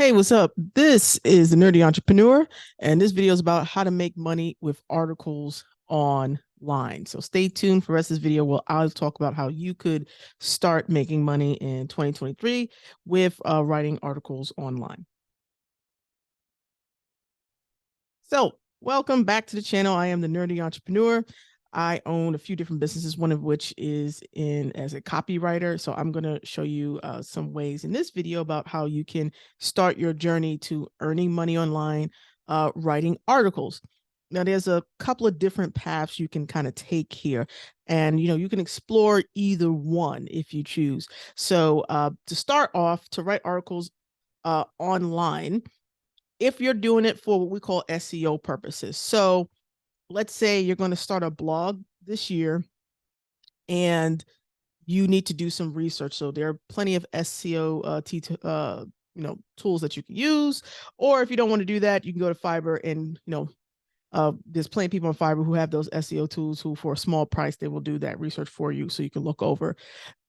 Hey, what's up? This is the Nerdy Entrepreneur, and this video is about how to make money with articles online. So stay tuned for the rest of this video where I'll talk about how you could start making money in 2023 with writing articles online. So welcome back to the channel. I am the Nerdy Entrepreneur. I own a few different businesses, one of which is in as a copywriter. So I'm going to show you some ways in this video about how you can start your journey to earning money online, writing articles. Now, there's a couple of different paths you can kind of take here, and you can explore either one if you choose. So to start off, to write articles online, if you're doing it for what we call SEO purposes. So let's say you're going to start a blog this year and you need to do some research. So there are plenty of SEO tools that you can use. Or if you don't want to do that, you can go to Fiverr and there's plenty of people on Fiverr who have those SEO tools who, for a small price, they will do that research for you so you can look over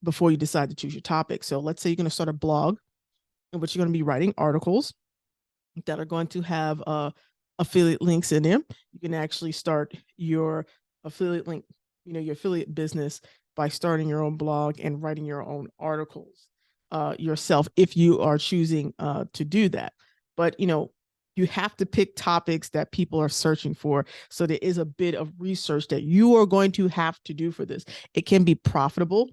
before you decide to choose your topic. So let's say you're going to start a blog in which you're going to be writing articles that are going to have affiliate links in them. You can actually start your affiliate link, your affiliate business by starting your own blog and writing your own articles yourself if you are choosing to do that. But you have to pick topics that people are searching for. So there is a bit of research that you are going to have to do for this. It can be profitable.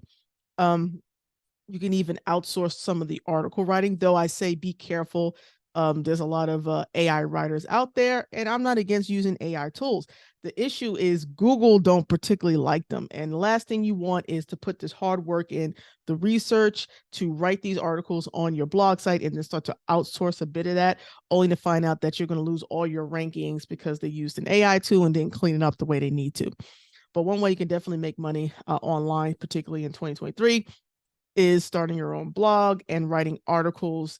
You can even outsource some of the article writing, though I say be careful. There's a lot of AI writers out there, and I'm not against using AI tools. The issue is Google don't particularly like them. And the last thing you want is to put this hard work in the research to write these articles on your blog site and then start to outsource a bit of that, only to find out that you're going to lose all your rankings because they used an AI tool and didn't clean it up the way they need to. But one way you can definitely make money online, particularly in 2023, is starting your own blog and writing articles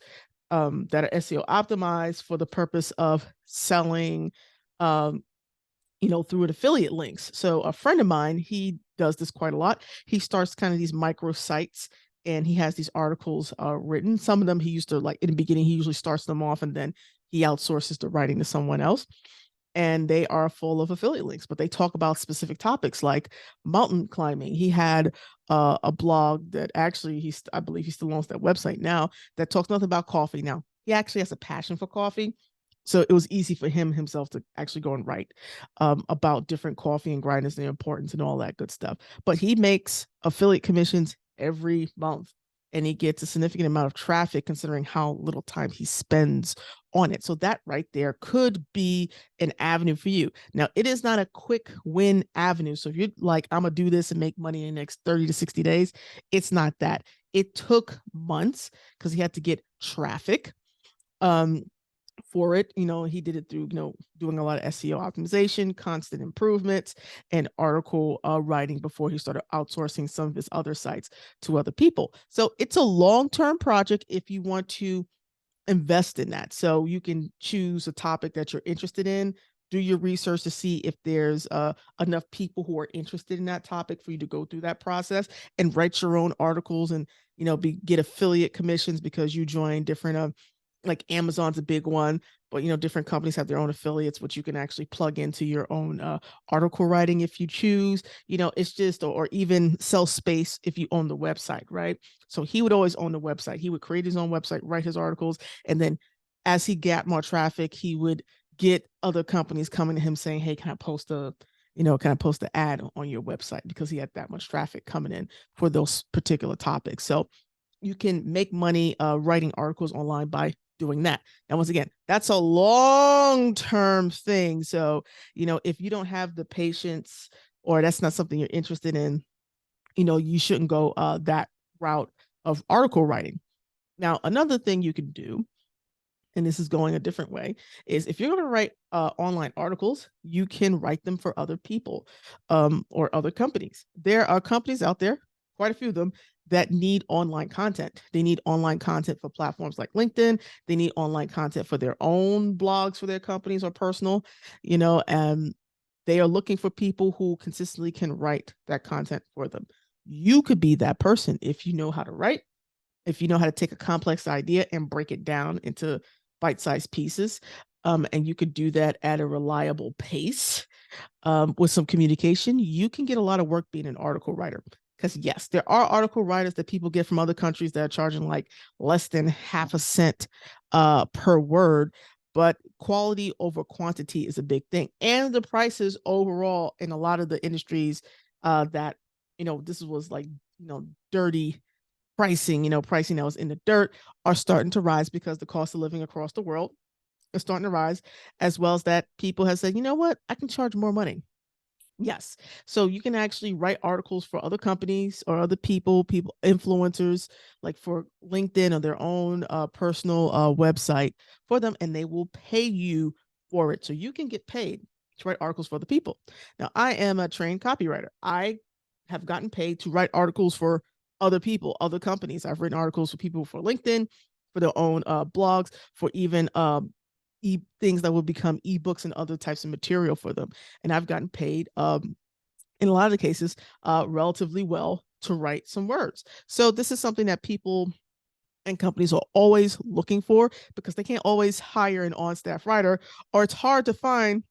that are SEO optimized for the purpose of selling, through affiliate links. So a friend of mine, he does this quite a lot. He starts kind of these micro sites and he has these articles written. Some of them he used to, like, in the beginning, he usually starts them off and then he outsources the writing to someone else, and they are full of affiliate links, but they talk about specific topics like mountain climbing. He had a blog that actually I believe he still owns that website now, that talks nothing about coffee. Now he actually has a passion for coffee, so it was easy for him himself to actually go and write about different coffee and grinders and their importance and all that good stuff. But he makes affiliate commissions every month, and he gets a significant amount of traffic considering how little time he spends on it. So that right there could be an avenue for you. Now, it is not a quick win avenue. So if you're like, I'm going to do this and make money in the next 30 to 60 days, it's not that. It took months because he had to get traffic for it. He did it through, doing a lot of SEO optimization, constant improvements, and article writing before he started outsourcing some of his other sites to other people. So it's a long-term project if you want to invest in that. So you can choose a topic that you're interested in, do your research to see if there's enough people who are interested in that topic for you to go through that process and write your own articles and get affiliate commissions because you join different like Amazon's a big one, but different companies have their own affiliates, which you can actually plug into your own article writing if you choose. It's just, or even sell space if you own the website, right? So he would always own the website. He would create his own website, write his articles, and then as he got more traffic, he would get other companies coming to him saying, "Hey, can I post an ad on your website?" Because he had that much traffic coming in for those particular topics. So you can make money writing articles online by doing that. Now, once again, that's a long-term thing. So, if you don't have the patience or that's not something you're interested in, you shouldn't go that route of article writing. Now, another thing you can do, and this is going a different way, is if you're going to write online articles, you can write them for other people or other companies. There are companies out there, quite a few of them, that need online content. They need online content for platforms like LinkedIn. They need online content for their own blogs for their companies or personal, and they are looking for people who consistently can write that content for them. You could be that person if you know how to write if you know how to take a complex idea and break it down into bite-sized pieces, and you could do that at a reliable pace, with some communication, you can get a lot of work being an article writer. Because yes, there are article writers that people get from other countries that are charging like less than half a cent per word, but quality over quantity is a big thing. And the prices overall in a lot of the industries that, this was like, dirty pricing, pricing that was in the dirt, are starting to rise because the cost of living across the world is starting to rise, as well as that people have said, you know what, I can charge more money. Yes. So you can actually write articles for other companies or other people, influencers, like for LinkedIn or their own personal website for them, and they will pay you for it. So you can get paid to write articles for the people. Now, I am a trained copywriter. I have gotten paid to write articles for other people, other companies. I've written articles for people for LinkedIn, for their own blogs, for even things that will become ebooks and other types of material for them. And I've gotten paid in a lot of the cases relatively well to write some words. So this is something that people and companies are always looking for, because they can't always hire an on-staff writer, or it's hard to find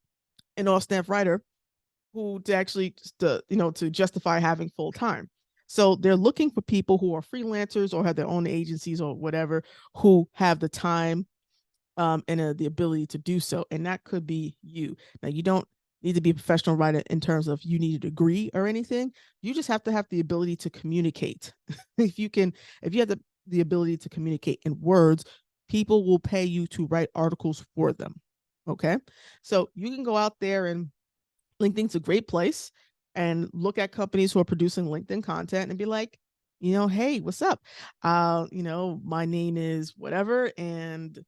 an on-staff writer who to actually to justify having full time. So they're looking for people who are freelancers or have their own agencies or whatever, who have the time and the ability to do so. And that could be you. Now, you don't need to be a professional writer in terms of you need a degree or anything. You just have to have the ability to communicate. if you have the ability to communicate in words, people will pay you to write articles for them. Okay. So you can go out there, and LinkedIn's a great place, and look at companies who are producing LinkedIn content and be like, hey, what's up? My name is whatever, and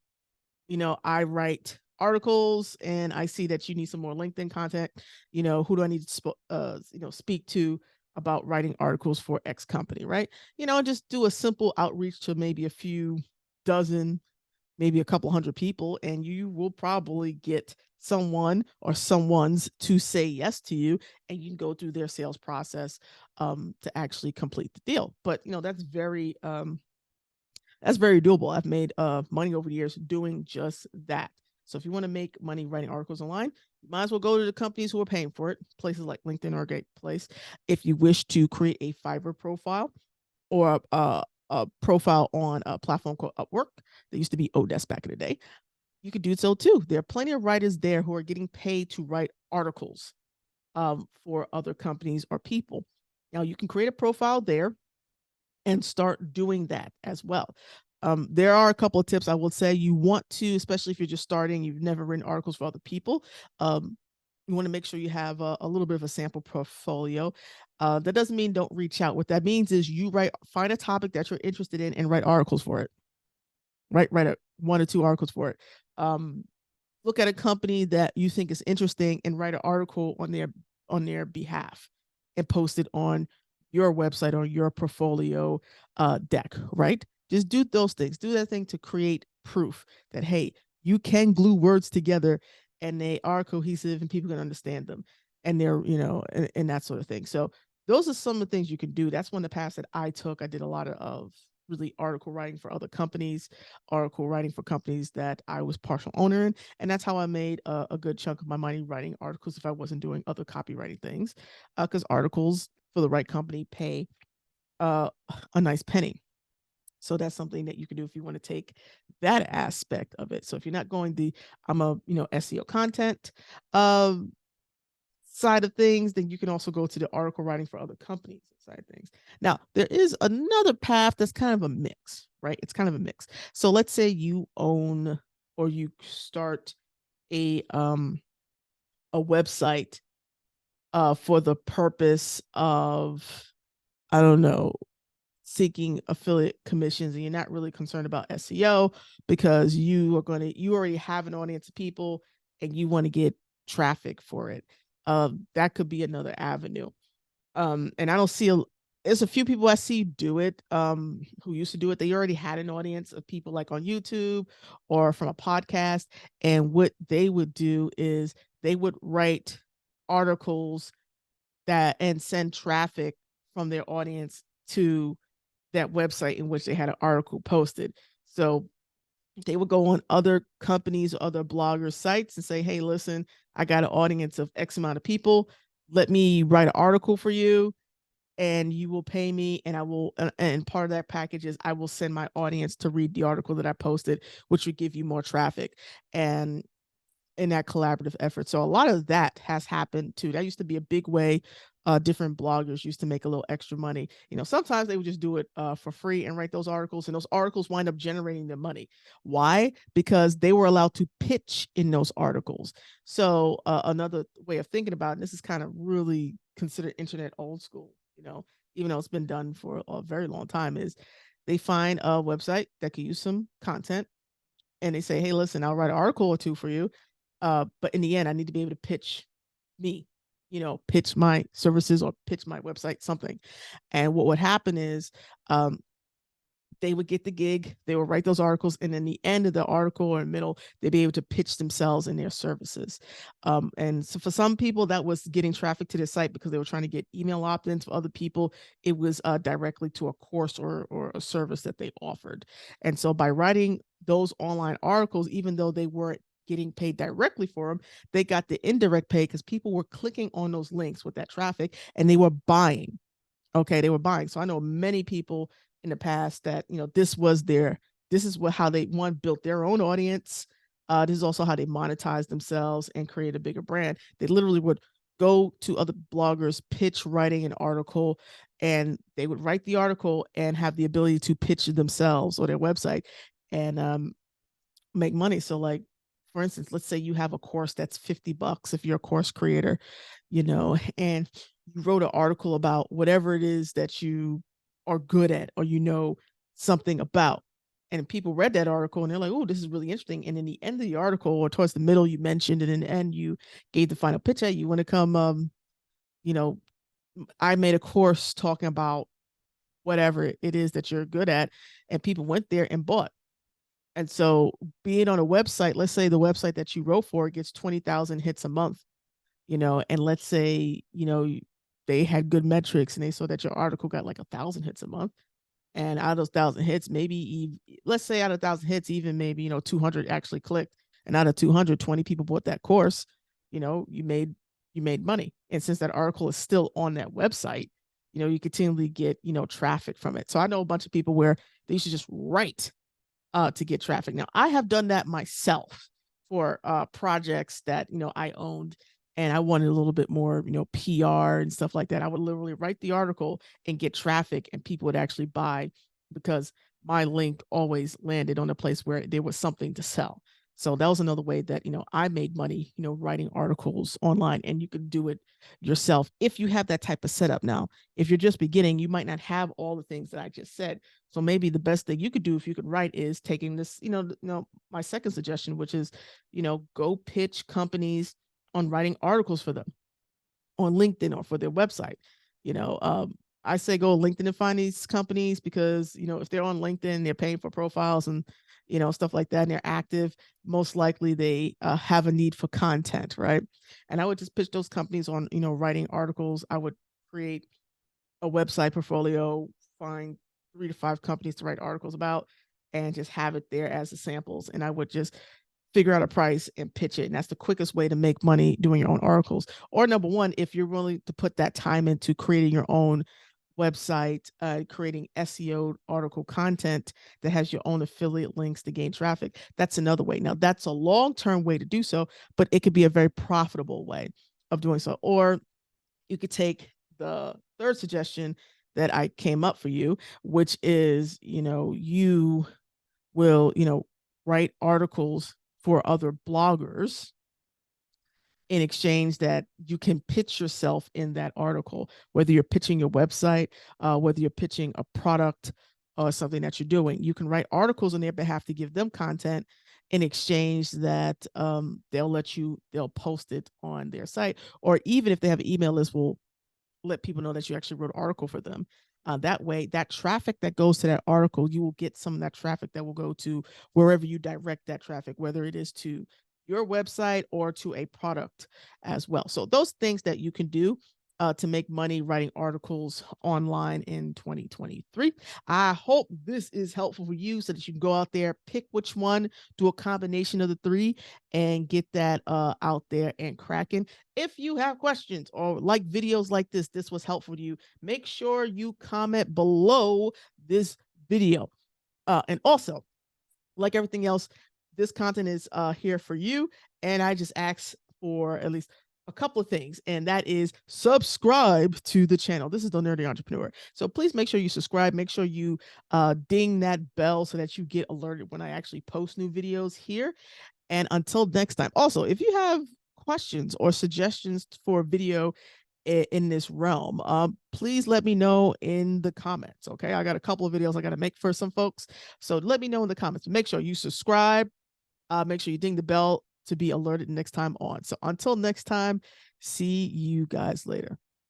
I write articles, and I see that you need some more LinkedIn content. Who do I need to speak to about writing articles for X company, right? Just do a simple outreach to maybe a few dozen, maybe a couple hundred people, and you will probably get someone or someone's to say yes to you, and you can go through their sales process to actually complete the deal. But that's very doable. I've made money over the years doing just that. So if you want to make money writing articles online, you might as well go to the companies who are paying for it. Places like LinkedIn are a great place. If you wish to create a Fiverr profile or a profile on a platform called Upwork, that used to be Odesk back in the day, you could do so too. There are plenty of writers there who are getting paid to write articles for other companies or people. Now you can create a profile there and start doing that as well. There are a couple of tips I will say. You want to, especially if you're just starting, you've never written articles for other people, you want to make sure you have a little bit of a sample portfolio. That doesn't mean don't reach out. What that means is find a topic that you're interested in and write articles for it. Write 1 or 2 articles for it. Look at a company that you think is interesting and write an article on their behalf and post it on your website or your portfolio deck, right? Just do those things. Do that thing to create proof that, hey, you can glue words together and they are cohesive and people can understand them, and they're, and that sort of thing. So those are some of the things you can do. That's one of the paths that I took. I did a lot of really article writing for other companies, article writing for companies that I was partial owner in. And that's how I made a good chunk of my money writing articles if I wasn't doing other copywriting things, because articles for the right company pay a nice penny. So that's something that you can do if you want to take that aspect of it. So if you're not going I'm a SEO content side of things, then you can also go to the article writing for other companies side of things. Now, there is another path that's kind of a mix, right? It's kind of a mix. So let's say you own or you start a website for the purpose of, I don't know, seeking affiliate commissions, and you're not really concerned about SEO because you already have an audience of people and you want to get traffic for it. That could be another avenue. And I don't see there's a few people I see do it, who used to do it. They already had an audience of people like on YouTube or from a podcast. And what they would do is they would write articles and send traffic from their audience to that website in which they had an article posted. So they would go on other companies, other bloggers' sites and say, hey, listen, I got an audience of X amount of people. Let me write an article for you and you will pay me. And I will, and part of that package is I will send my audience to read the article that I posted, which would give you more traffic. And in that collaborative effort. So a lot of that has happened too. That used to be a big way. Different bloggers used to make a little extra money. Sometimes they would just do it for free and write those articles, and those articles wind up generating them money. Why? Because they were allowed to pitch in those articles. So another way of thinking about it, and this is kind of really considered internet old school, even though it's been done for a very long time, is they find a website that could use some content and they say, hey, listen, I'll write an article or two for you. But in the end, I need to be able to pitch me, pitch my services or pitch my website, something. And what would happen is they would get the gig, they would write those articles, and in the end of the article or middle, they'd be able to pitch themselves and their services. And so for some people, that was getting traffic to their site because they were trying to get email opt-ins. For other people, it was directly to a course or a service that they offered. And so by writing those online articles, even though they weren't getting paid directly for them, they got the indirect pay because people were clicking on those links with that traffic and they were buying. Okay, they were buying. So I know many people in the past that this is how they built their own audience. This is also how they monetize themselves and create a bigger brand. They literally would go to other bloggers, pitch writing an article, and they would write the article and have the ability to pitch themselves or their website and make money. So like, for instance, let's say you have a course that's $50 if you're a course creator, and you wrote an article about whatever it is that you are good at or something about. And people read that article and they're like, oh, this is really interesting. And in the end of the article or towards the middle, you mentioned, and in the end, you gave the final pitch. Hey, you want to come, I made a course talking about whatever it is that you're good at. And people went there and bought. And so being on a website, let's say the website that you wrote for gets 20,000 hits a month, and let's say, they had good metrics and they saw that your article got like 1,000 hits a month. And out of those 1,000 hits, maybe, let's say out of 1,000 hits, even maybe, 200 actually clicked. And out of 220 people bought that course, you made money. And since that article is still on that website, you continually get, traffic from it. So I know a bunch of people where they used to just write to get traffic. Now, I have done that myself for projects that, I owned, and I wanted a little bit more, PR and stuff like that. I would literally write the article and get traffic, and people would actually buy because my link always landed on a place where there was something to sell. So that was another way that, I made money, writing articles online, and you can do it yourself if you have that type of setup. Now, if you're just beginning, you might not have all the things that I just said. So maybe the best thing you could do if you could write is taking this, my second suggestion, which is, go pitch companies on writing articles for them on LinkedIn or for their website. I say go LinkedIn and find these companies because, if they're on LinkedIn, they're paying for profiles and, stuff like that, and they're active, most likely they have a need for content, right? And I would just pitch those companies on, writing articles. I would create a website portfolio, find 3 to 5 companies to write articles about, and just have it there as the samples. And I would just figure out a price and pitch it. And that's the quickest way to make money doing your own articles. Or number one, if you're willing to put that time into creating your own website, creating SEO article content that has your own affiliate links to gain traffic, that's another way. Now, that's a long-term way to do so, but it could be a very profitable way of doing so. Or you could take the third suggestion that I came up for you, which is, you will, write articles for other bloggers in exchange that you can pitch yourself in that article, whether you're pitching your website, whether you're pitching a product or something that you're doing. You can write articles on their behalf to give them content in exchange that they'll post it on their site. Or even if they have an email list, will let people know that you actually wrote an article for them. That way, that traffic that goes to that article, you will get some of that traffic that will go to wherever you direct that traffic, whether it is to your website or to a product as well. So those things that you can do to make money writing articles online in 2023. I hope this is helpful for you so that you can go out there, pick which one, do a combination of the three, and get that out there and cracking. If you have questions or like videos like this was helpful to you, make sure you comment below this video. And also, like everything else, this content is here for you. And I just ask for at least a couple of things, and that is subscribe to the channel. This is the Nerdy Entrepreneur. So please make sure you subscribe. Make sure you ding that bell so that you get alerted when I actually post new videos here. And until next time, also, if you have questions or suggestions for a video in this realm, please let me know in the comments. Okay, I got a couple of videos I got to make for some folks, so let me know in the comments. Make sure you subscribe, make sure you ding the bell to be alerted next time on. So until next time, see you guys later.